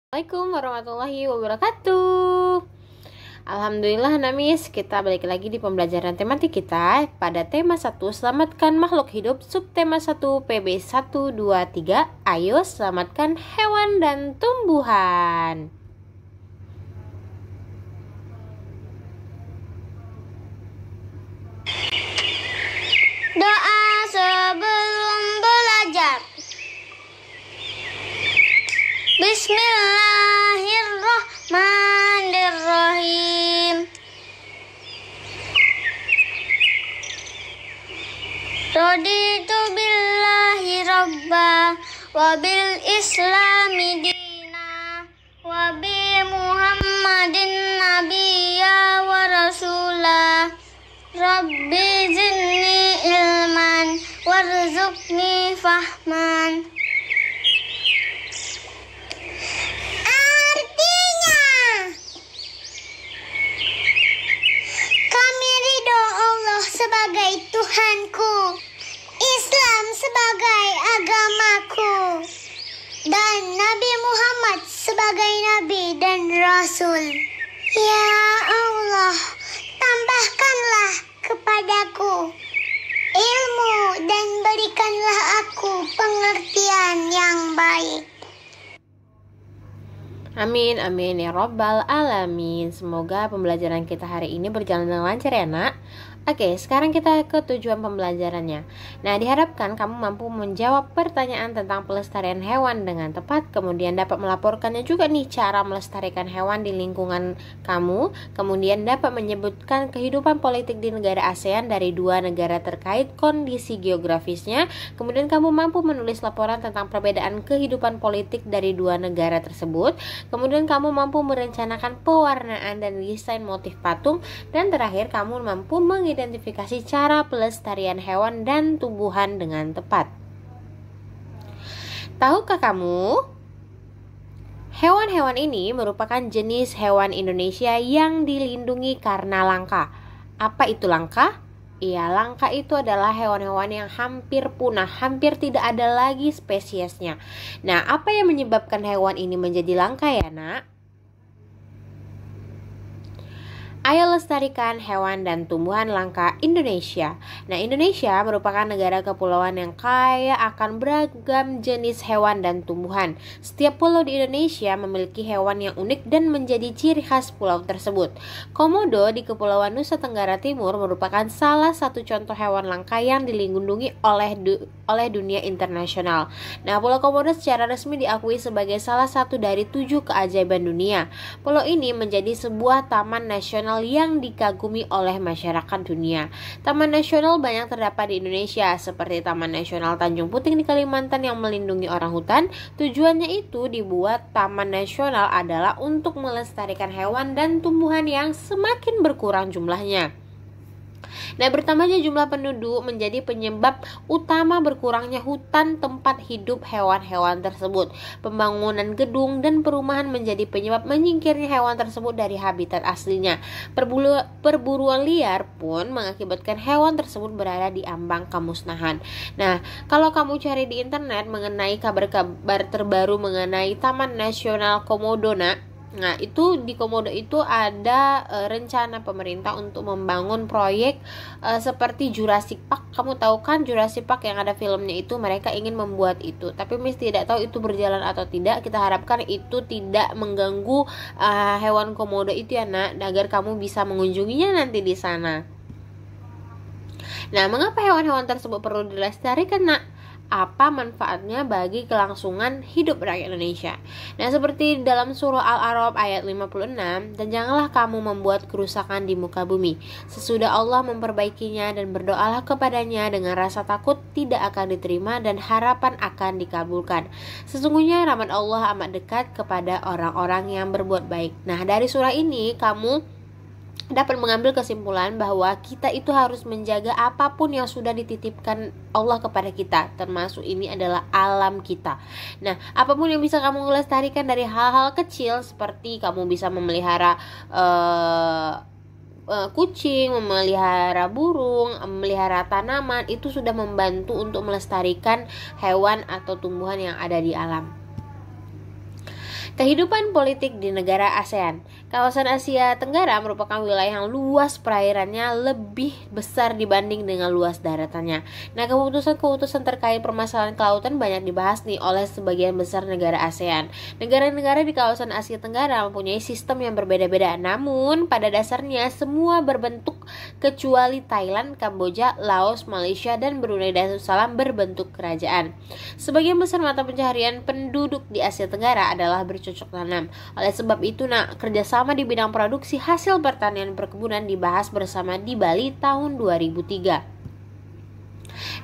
Assalamualaikum warahmatullahi wabarakatuh. Alhamdulillah Namis, kita balik lagi di pembelajaran tematik kita pada tema 1, selamatkan makhluk hidup, subtema 1 PB 123. Ayo selamatkan hewan dan tumbuhan. Doa sebelum belajar. Bismillahirrahmanirrahim. Raditu billahi rabba wa bil islami dina wa bi muhammadin nabiyya wa rasula. Rabbi zidni ilman warzuqni fahman. Sebagai Tuhanku, Islam sebagai agamaku, dan Nabi Muhammad sebagai Nabi dan Rasul. Ya Allah, tambahkanlah kepadaku ilmu dan berikanlah aku pengertian yang baik. Amin, amin ya robbal alamin. Semoga pembelajaran kita hari ini berjalan dengan lancar ya nak. Oke, sekarang kita ke tujuan pembelajarannya. Nah, diharapkan kamu mampu menjawab pertanyaan tentang pelestarian hewan dengan tepat, kemudian dapat melaporkannya juga nih cara melestarikan hewan di lingkungan kamu, kemudian dapat menyebutkan kehidupan politik di negara ASEAN dari 2 negara terkait kondisi geografisnya, kemudian kamu mampu menulis laporan tentang perbedaan kehidupan politik dari 2 negara tersebut, kemudian kamu mampu merencanakan pewarnaan dan desain motif patung, dan terakhir kamu mampu mengidentifikasi cara pelestarian hewan dan tumbuhan dengan tepat. Tahukah kamu, hewan-hewan ini merupakan jenis hewan Indonesia yang dilindungi karena langka. Apa itu langka? Iya, langka itu adalah hewan-hewan yang hampir punah, hampir tidak ada lagi spesiesnya. Nah, apa yang menyebabkan hewan ini menjadi langka ya nak? Ayo lestarikan hewan dan tumbuhan langka Indonesia. Nah, Indonesia merupakan negara kepulauan yang kaya akan beragam jenis hewan dan tumbuhan. Setiap pulau di Indonesia memiliki hewan yang unik dan menjadi ciri khas pulau tersebut. Komodo di Kepulauan Nusa Tenggara Timur merupakan salah satu contoh hewan langka yang dilindungi oleh dunia internasional. Nah, Pulau Komodo secara resmi diakui sebagai salah satu dari 7 keajaiban dunia. Pulau ini menjadi sebuah taman nasional yang dikagumi oleh masyarakat dunia. Taman nasional banyak terdapat di Indonesia, seperti Taman Nasional Tanjung Puting di Kalimantan yang melindungi orang hutan. Tujuannya itu dibuat taman nasional adalah untuk melestarikan hewan dan tumbuhan yang semakin berkurang jumlahnya. Nah, bertambahnya jumlah penduduk menjadi penyebab utama berkurangnya hutan tempat hidup hewan-hewan tersebut. Pembangunan gedung dan perumahan menjadi penyebab menyingkirnya hewan tersebut dari habitat aslinya. Perburuan liar pun mengakibatkan hewan tersebut berada di ambang kemusnahan. Nah, kalau kamu cari di internet mengenai kabar-kabar terbaru mengenai Taman Nasional Komodo, nah itu di Komodo itu ada rencana pemerintah untuk membangun proyek seperti Jurassic Park. Kamu tahu kan Jurassic Park yang ada filmnya itu, mereka ingin membuat itu. Tapi Miss tidak tahu itu berjalan atau tidak. Kita harapkan itu tidak mengganggu hewan Komodo itu ya nak, agar kamu bisa mengunjunginya nanti di sana. Nah, mengapa hewan-hewan tersebut perlu dilestarikan nak? Apa manfaatnya bagi kelangsungan hidup rakyat Indonesia? Nah, seperti dalam surah Al-A'raf ayat 56, dan janganlah kamu membuat kerusakan di muka bumi. Sesudah Allah memperbaikinya, dan berdoalah kepadanya dengan rasa takut tidak akan diterima dan harapan akan dikabulkan. Sesungguhnya rahmat Allah amat dekat kepada orang-orang yang berbuat baik. Nah, dari surah ini kamu dapat mengambil kesimpulan bahwa kita itu harus menjaga apapun yang sudah dititipkan Allah kepada kita, termasuk ini adalah alam kita. Nah, apapun yang bisa kamu lestarikan dari hal-hal kecil, seperti kamu bisa memelihara kucing, memelihara burung, memelihara tanaman, itu sudah membantu untuk melestarikan hewan atau tumbuhan yang ada di alam. Kehidupan politik di negara ASEAN. Kawasan Asia Tenggara merupakan wilayah yang luas perairannya lebih besar dibanding dengan luas daratannya. Nah, keputusan-keputusan terkait permasalahan kelautan banyak dibahas nih oleh sebagian besar negara ASEAN. Negara-negara di kawasan Asia Tenggara mempunyai sistem yang berbeda-beda, namun pada dasarnya semua berbentuk kecuali Thailand, Kamboja, Laos, Malaysia, dan Brunei Darussalam berbentuk kerajaan. Sebagian besar mata pencaharian penduduk di Asia Tenggara adalah bercocok tanam. Oleh sebab itu, kerjasama di bidang produksi hasil pertanian perkebunan dibahas bersama di Bali tahun 2003.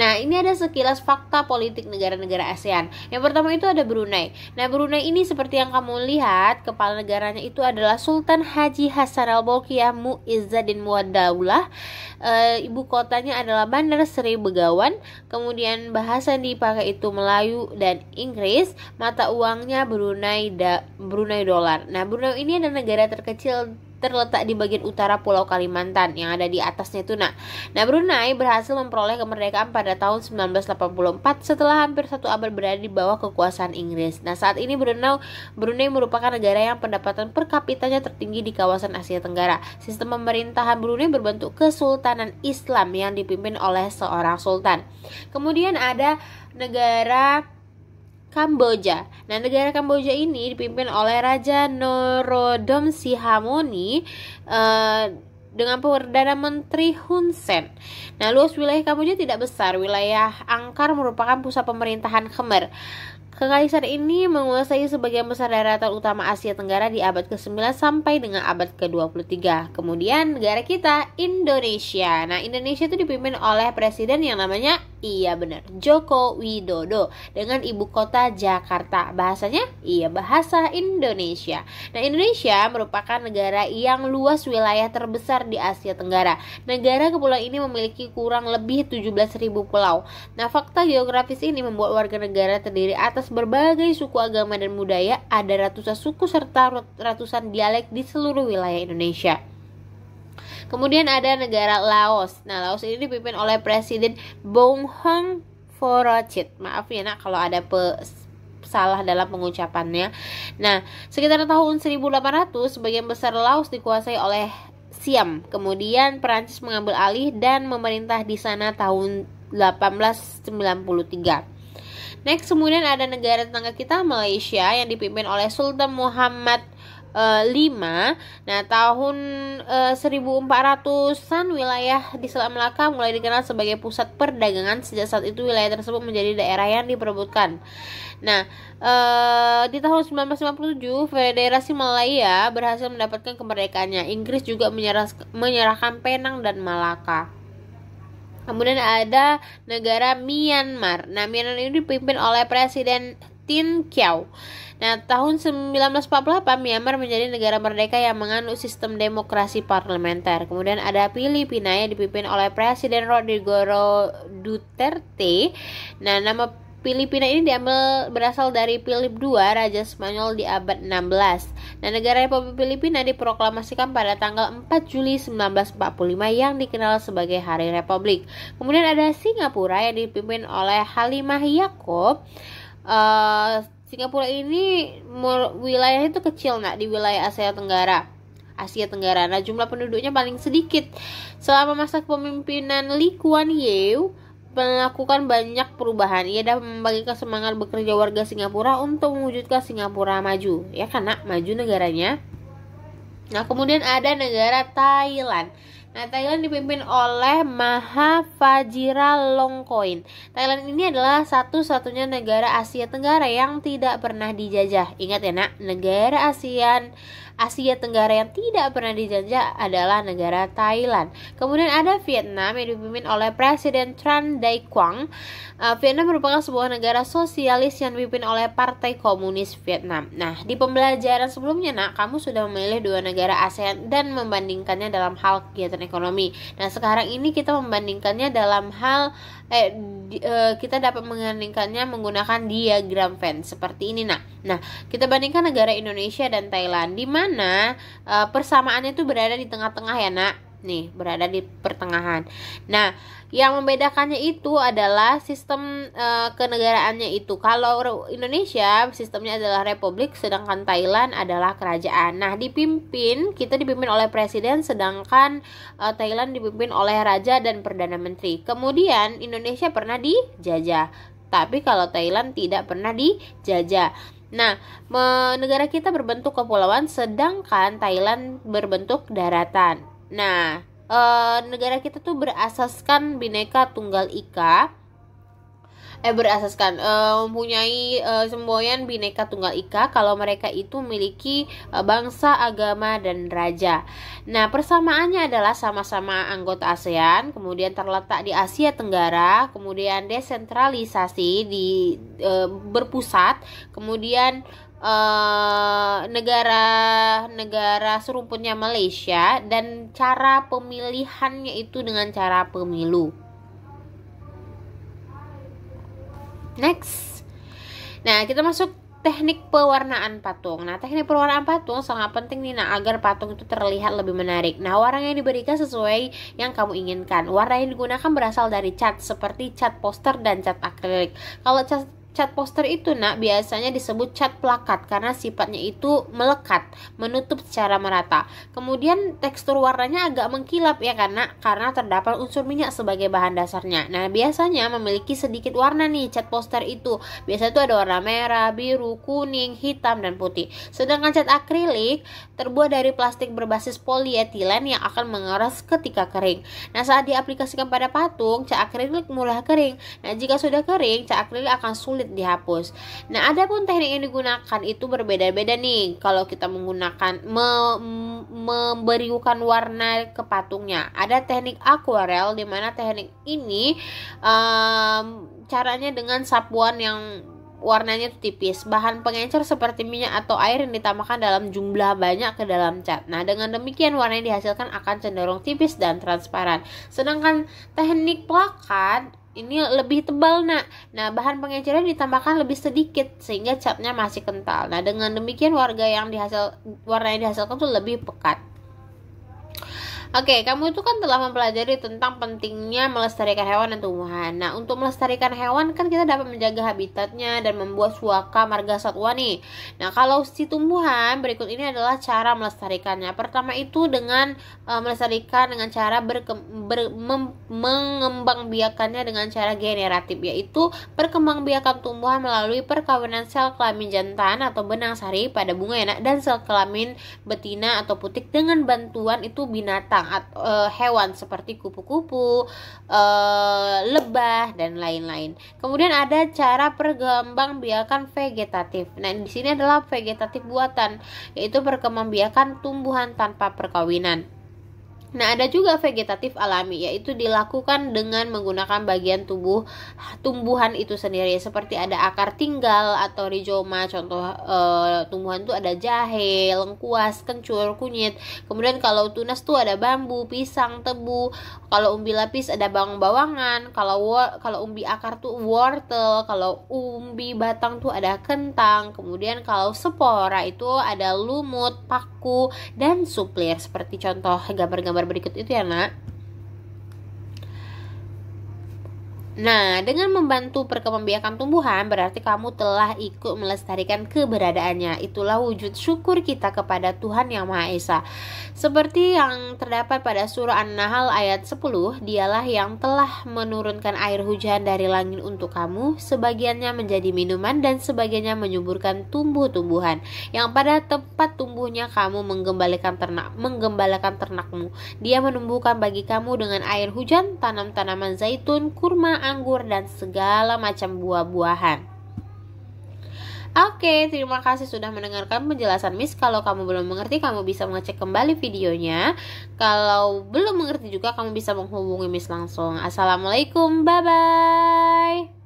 Nah, ini ada sekilas fakta politik negara-negara ASEAN. Yang pertama itu ada Brunei. Nah, Brunei ini seperti yang kamu lihat, kepala negaranya itu adalah Sultan Haji Hassan Al-Bolkiah Muizzuddin Mu'ad-Daulah. Ibu kotanya adalah Bandar Seri Begawan. Kemudian bahasa yang dipakai itu Melayu dan Inggris. Mata uangnya Brunei dolar. Nah, Brunei ini adalah negara terkecil terletak di bagian utara Pulau Kalimantan yang ada di atasnya itu. Nah, Brunei berhasil memperoleh kemerdekaan pada tahun 1984 setelah hampir satu abad berada di bawah kekuasaan Inggris. Nah, saat ini Brunei merupakan negara yang pendapatan per kapitanya tertinggi di kawasan Asia Tenggara. Sistem pemerintahan Brunei berbentuk kesultanan Islam yang dipimpin oleh seorang sultan. Kemudian ada negara Kamboja. Nah, negara Kamboja ini dipimpin oleh Raja Norodom Sihamoni dengan Perdana Menteri Hun Sen. Nah, luas wilayah Kamboja tidak besar. Wilayah Angkar merupakan pusat pemerintahan Khmer. Kekaisaran ini menguasai sebagian besar daratan utama Asia Tenggara di abad ke-9 sampai dengan abad ke-23. Kemudian negara kita, Indonesia. Nah, Indonesia itu dipimpin oleh presiden yang namanya, iya benar, Joko Widodo, dengan ibu kota Jakarta. Bahasanya, iya bahasa Indonesia. Nah, Indonesia merupakan negara yang luas wilayah terbesar di Asia Tenggara. Negara kepulauan ini memiliki kurang lebih 17.000 pulau. Nah, fakta geografis ini membuat warga negara terdiri atas berbagai suku, agama, dan budaya. Ada ratusan suku serta ratusan dialek di seluruh wilayah Indonesia. Kemudian ada negara Laos. Nah, Laos ini dipimpin oleh Presiden Bong Hong Forochit. Maaf ya kalau ada salah dalam pengucapannya. Nah, sekitar tahun 1800 sebagian besar Laos dikuasai oleh Siam. Kemudian Perancis mengambil alih dan memerintah di sana tahun 1893. Next, kemudian ada negara tetangga kita, Malaysia, yang dipimpin oleh Sultan Muhammad V. Nah, tahun 1400-an wilayah di Selat Melaka mulai dikenal sebagai pusat perdagangan. Sejak saat itu wilayah tersebut menjadi daerah yang diperebutkan. Nah, di tahun 1957 Federasi Malaya berhasil mendapatkan kemerdekaannya. Inggris juga menyerahkan Penang dan Malaka. Kemudian ada negara Myanmar. Nah, Myanmar ini dipimpin oleh Presiden Tin Kyaw. Nah, tahun 1948 Myanmar menjadi negara merdeka yang menganut sistem demokrasi parlementer. Kemudian ada Filipina yang dipimpin oleh Presiden Rodrigo Duterte. Nah, nama Filipina ini berasal dari Philip II, Raja Spanyol di abad 16. Nah, negara Republik Filipina diproklamasikan pada tanggal 4 Juli 1945 yang dikenal sebagai Hari Republik. Kemudian ada Singapura yang dipimpin oleh Halimah Yacob. Singapura ini wilayahnya itu kecil di wilayah Asia Tenggara. Nah, jumlah penduduknya paling sedikit. Selama masa kepemimpinan Lee Kuan Yew melakukan banyak perubahan. Ia dapat membagikan semangat bekerja warga Singapura untuk mewujudkan Singapura maju. Ya, karena maju negaranya. Nah, kemudian ada negara Thailand. Nah, Thailand dipimpin oleh Maha Vajiralongkorn. Thailand ini adalah satu-satunya negara Asia Tenggara yang tidak pernah dijajah. Ingat ya, negara Asia Tenggara yang tidak pernah dijajah adalah negara Thailand. Kemudian ada Vietnam yang dipimpin oleh Presiden Tran Dai Quang. Vietnam merupakan sebuah negara sosialis yang dipimpin oleh Partai Komunis Vietnam. Nah, di pembelajaran sebelumnya kamu sudah memilih dua negara ASEAN dan membandingkannya dalam hal kegiatan ekonomi. Nah, sekarang ini kita membandingkannya dalam hal kita dapat membandingkannya menggunakan diagram Venn seperti ini. Nah, kita bandingkan negara Indonesia dan Thailand, di mana persamaannya itu berada di tengah-tengah ya, nih, berada di pertengahan. Nah, yang membedakannya itu adalah sistem kenegaraannya itu. Kalau Indonesia sistemnya adalah republik, sedangkan Thailand adalah kerajaan. Nah, kita dipimpin oleh presiden, sedangkan Thailand dipimpin oleh raja dan perdana menteri. Kemudian Indonesia pernah dijajah, tapi kalau Thailand tidak pernah dijajah. Nah, negara kita berbentuk kepulauan, sedangkan Thailand berbentuk daratan. Nah, negara kita tuh berasaskan Bhinneka Tunggal Ika, mempunyai semboyan Bhinneka Tunggal Ika kalau mereka itu memiliki bangsa, agama, dan raja. Nah, persamaannya adalah sama-sama anggota ASEAN, kemudian terletak di Asia Tenggara, kemudian desentralisasi berpusat, kemudian negara serumputnya Malaysia, dan cara pemilihannya itu dengan cara pemilu. Next. Nah, kita masuk teknik pewarnaan patung. Nah, teknik pewarnaan patung sangat penting nih, agar patung itu terlihat lebih menarik. Nah, warna yang diberikan sesuai yang kamu inginkan. Warna yang digunakan berasal dari cat, seperti cat poster dan cat akrilik. Kalau cat poster itu biasanya disebut cat plakat karena sifatnya itu melekat, menutup secara merata. Kemudian tekstur warnanya agak mengkilap ya, karena terdapat unsur minyak sebagai bahan dasarnya. Nah, biasanya memiliki sedikit warna nih cat poster itu. Biasanya itu ada warna merah, biru, kuning, hitam, dan putih. Sedangkan cat akrilik terbuat dari plastik berbasis polietilen yang akan mengeras ketika kering. Nah, saat diaplikasikan pada patung, cat akrilik mudah kering. Nah, jika sudah kering, cat akrilik akan sulit dihapus. Nah, adapun teknik yang digunakan itu berbeda-beda nih. Kalau kita menggunakan memberikan warna ke patungnya, ada teknik akuarel, di mana teknik ini caranya dengan sapuan yang warnanya tipis. Bahan pengencer seperti minyak atau air yang ditambahkan dalam jumlah banyak ke dalam cat. Nah, dengan demikian warna yang dihasilkan akan cenderung tipis dan transparan. Sedangkan teknik plakat ini lebih tebal, Nah, bahan pengencernya ditambahkan lebih sedikit sehingga catnya masih kental. Nah, dengan demikian warna yang dihasilkan tuh lebih pekat. Oke, kamu itu kan telah mempelajari tentang pentingnya melestarikan hewan dan tumbuhan. Nah, untuk melestarikan hewan kan kita dapat menjaga habitatnya dan membuat suaka marga satwa nih. Nah, kalau si tumbuhan, berikut ini adalah cara melestarikannya. Pertama itu dengan melestarikan dengan cara mengembangbiakannya dengan cara generatif, yaitu perkembangbiakan tumbuhan melalui perkawinan sel kelamin jantan atau benang sari pada bunga dan sel kelamin betina atau putik dengan bantuan itu binatang atau hewan seperti kupu-kupu, lebah, dan lain-lain. Kemudian ada cara perkembangbiakan vegetatif. Nah, di sini adalah vegetatif buatan, yaitu perkembangbiakan tumbuhan tanpa perkawinan. Nah, ada juga vegetatif alami, yaitu dilakukan dengan menggunakan bagian tumbuhan itu sendiri, seperti ada akar tinggal atau rizoma. Contoh tumbuhan itu ada jahe, lengkuas, kencur, kunyit. Kemudian kalau tunas tuh ada bambu, pisang, tebu. Kalau umbi lapis ada bawang-bawangan. Kalau umbi akar tuh wortel. Kalau umbi batang tuh ada kentang. Kemudian kalau spora itu ada lumut, paku, dan suplir. Seperti contoh gambar-gambar berikut itu ya, Nah, dengan membantu perkembangbiakan tumbuhan berarti kamu telah ikut melestarikan keberadaannya. Itulah wujud syukur kita kepada Tuhan Yang Maha Esa. Seperti yang terdapat pada surah An-Nahl ayat 10, Dialah yang telah menurunkan air hujan dari langit untuk kamu, sebagiannya menjadi minuman dan sebagiannya menyuburkan tumbuh-tumbuhan, yang pada tempat tumbuhnya kamu menggembalakan ternakmu. Dia menumbuhkan bagi kamu dengan air hujan tanam-tanaman zaitun, kurma, anggur, dan segala macam buah-buahan. Oke, terima kasih sudah mendengarkan penjelasan Miss. Kalau kamu belum mengerti, kamu bisa mengecek kembali videonya. Kalau belum mengerti juga, kamu bisa menghubungi Miss langsung. Assalamualaikum, bye-bye.